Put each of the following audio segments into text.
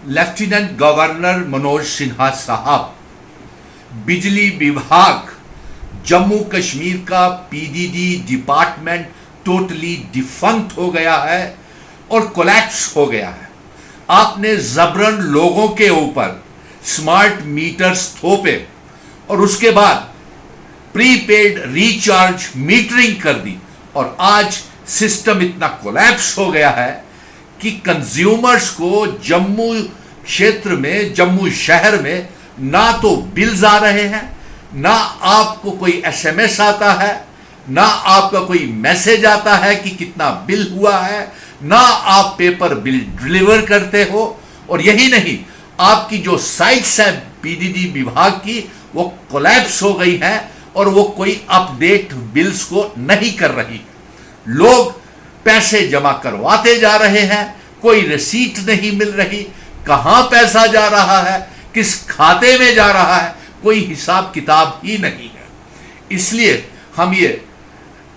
Lieutenant governor Manoj Sinha साहब, बिजली विभाग जम्मू कश्मीर का पीडीडी डिपार्टमेंट टोटली डिफंक्ट हो गया है और कोलैप्स हो गया है। आपने जबरन लोगों के ऊपर स्मार्ट मीटर्स थोपे और उसके बाद प्रीपेड रिचार्ज मीटरिंग कर दी और आज सिस्टम इतना कोलैप्स हो गया है कि कंज्यूमर्स को जम्मू क्षेत्र में, जम्मू शहर में ना तो बिल्स आ रहे हैं, ना आपको कोई एसएमएस आता है, ना आपका कोई मैसेज आता है कि कितना बिल हुआ है, ना आप पेपर बिल डिलीवर करते हो। और यही नहीं, आपकी जो साइट्स हैं पीडीडी विभाग की वो कोलैप्स हो गई हैं और वो कोई अपडेट बिल्स को नहीं कर रही। लोग पैसे जमा करवाते जा रहे हैं, कोई रसीद नहीं मिल रही, कहां पैसा जा रहा है, किस खाते में जा रहा है, कोई हिसाब किताब ही नहीं है। इसलिए हम ये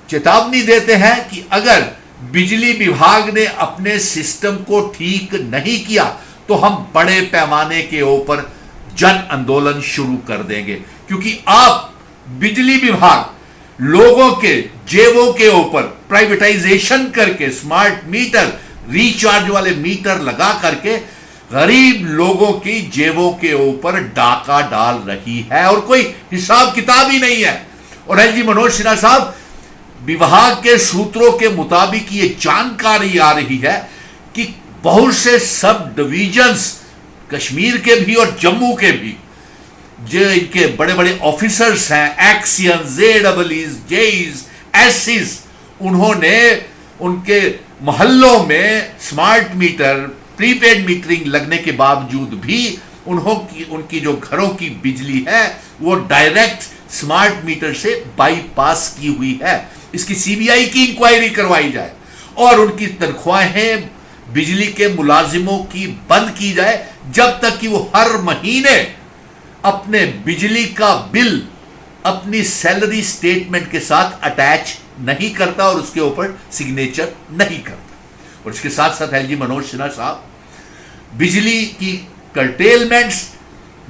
चेतावनी देते हैं कि अगर बिजली विभाग ने अपने सिस्टम को ठीक नहीं किया तो हम बड़े पैमाने के ऊपर जन आंदोलन शुरू कर देंगे, क्योंकि आप बिजली विभाग लोगों के जेबों के ऊपर प्राइवेटाइजेशन करके स्मार्ट मीटर, रिचार्ज वाले मीटर लगा करके गरीब लोगों की जेबों के ऊपर डाका डाल रही है और कोई हिसाब किताब ही नहीं है। और एलजी मनोज सिन्हा साहब, विभाग के सूत्रों के मुताबिक ये जानकारी आ रही है कि बहुत से सब डिवीजन्स कश्मीर के भी और जम्मू के भी, जो इनके बड़े बड़े ऑफिसर्स हैं, एक्सियन, जेडब्ल्यूज, जेईज, एससीज, उन्होंने उनके मोहल्लों में स्मार्ट मीटर, प्रीपेड मीटरिंग लगने के बावजूद भी उनकी जो घरों की बिजली है वो डायरेक्ट स्मार्ट मीटर से बाईपास की हुई है। इसकी सीबीआई की इंक्वायरी करवाई जाए और उनकी तनख्वाहें बिजली के मुलाजिमों की बंद की जाए, जब तक कि वो हर महीने अपने बिजली का बिल अपनी सैलरी स्टेटमेंट के साथ अटैच नहीं करता और उसके ऊपर सिग्नेचर नहीं करता। और इसके साथ साथ एलजी मनोज सिन्हा साहब, बिजली की कर्टेलमेंट्स,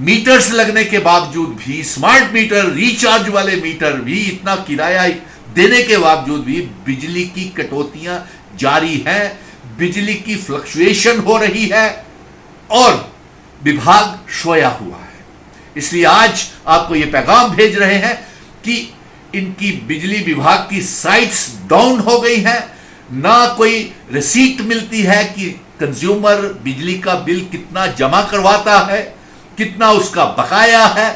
मीटर्स लगने के बावजूद भी, स्मार्ट मीटर, रिचार्ज वाले मीटर भी, इतना किराया देने के बावजूद भी बिजली की कटौतियां जारी हैं, बिजली की फ्लक्चुएशन हो रही है और विभाग सोया हुआ है। इसलिए आज आपको यह पैगाम भेज रहे हैं कि इनकी बिजली विभाग की साइट्स डाउन हो गई हैं, ना कोई रिसीट मिलती है कि कंज्यूमर बिजली का बिल कितना जमा करवाता है, कितना उसका बकाया है,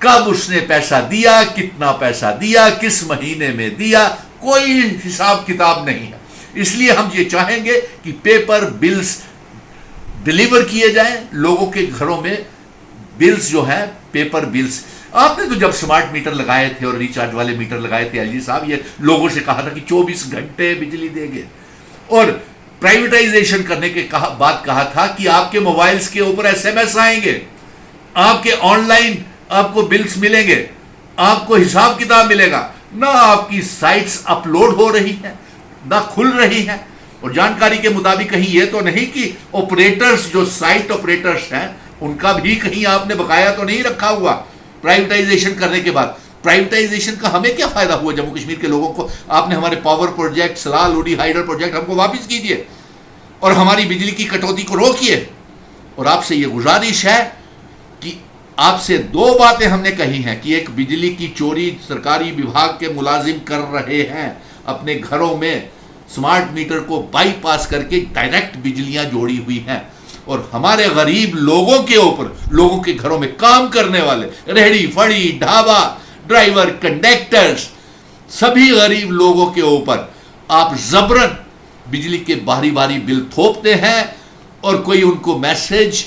कब उसने पैसा दिया, कितना पैसा दिया, किस महीने में दिया, कोई हिसाब किताब नहीं है। इसलिए हम ये चाहेंगे कि पेपर बिल्स डिलीवर किए जाएं लोगों के घरों में। बिल्स जो हैं, पेपर बिल्स, आपने तो जब स्मार्ट मीटर लगाए थे और रिचार्ज वाले मीटर लगाए थे एलजी साहब, ये लोगों से कहा था कि 24 घंटे बिजली देंगे और प्राइवेटाइजेशन करने के बाद कहा था कि आपके मोबाइल्स के ऊपर एसएमएस आएंगे, आपके ऑनलाइन आपको बिल्स मिलेंगे, आपको हिसाब किताब मिलेगा। ना आपकी साइट्स अपलोड हो रही हैं, ना खुल रही हैं। और जानकारी के मुताबिक कहीं ये तो नहीं कि ऑपरेटर्स, जो साइट ऑपरेटर्स हैं, उनका भी कहीं आपने बकाया तो नहीं रखा हुआ प्राइवेटाइजेशन करने के बाद। प्राइवेटाइजेशन का हमें क्या फायदा हुआ जम्मू कश्मीर के लोगों को? आपने हमारे power project, Salal Lodi हाइडर project हमको वापस कीजिए और हमारी बिजली की कटौती को रोकिए। और आपसे ये गुजारिश है कि आपसे दो बातें हमने कही हैं कि एक, बिजली की चोरी सरकारी विभाग के मुलाजिम कर रहे हैं, अपने घरों में स्मार्ट मीटर को बाईपास करके डायरेक्ट बिजलियां जोड़ी हुई हैं और हमारे गरीब लोगों के ऊपर, लोगों के घरों में काम करने वाले रेहड़ी फड़ी, ढाबा, ड्राइवर, कंडक्टर्स, सभी गरीब लोगों के ऊपर आप जबरन बिजली के बारी बारी बिल थोपते हैं और कोई उनको मैसेज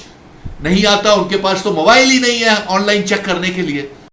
नहीं आता, उनके पास तो मोबाइल ही नहीं है ऑनलाइन चेक करने के लिए।